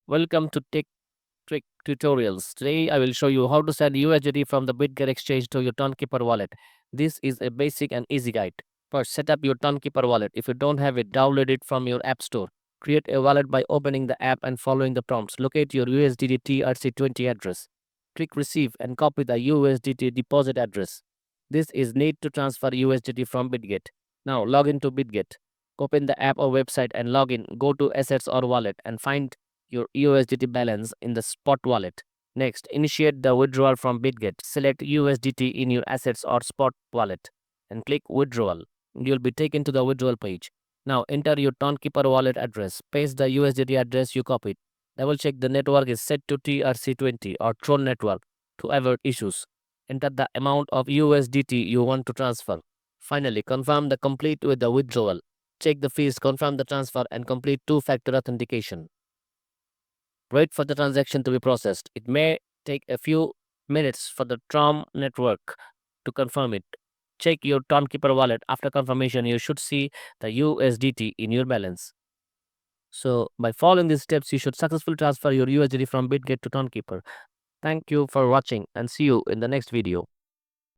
Welcome to Tech Trick Tutorials. Today I will show you how to send USDT from the Bitget exchange to your Tonkeeper wallet. This is a basic and easy guide. First, set up your Tonkeeper wallet. If you don't have it, download it from your app store. Create a wallet by opening the app and following the prompts. Locate your USDT TRC20 address. Click Receive and copy the USDT deposit address. This is need to transfer USDT from Bitget. Now log into Bitget. Open the app or website and log in. Go to Assets or Wallet and find your USDT balance in the spot wallet. Next, initiate the withdrawal from Bitget. Select USDT in your assets or spot wallet and click withdrawal. You'll be taken to the withdrawal page. Now enter your Tonkeeper wallet address. Paste the USDT address you copied. Double check the network is set to TRC20 or Tron network to avoid issues. Enter the amount of USDT you want to transfer. Finally, confirm the complete with the withdrawal. Check the fees, confirm the transfer and complete two-factor authentication. Wait for the transaction to be processed. It may take a few minutes for the Tron network to confirm it. Check your Tonkeeper wallet. After confirmation, you should see the USDT in your balance. So, by following these steps, you should successfully transfer your USDT from Bitget to Tonkeeper. Thank you for watching and see you in the next video.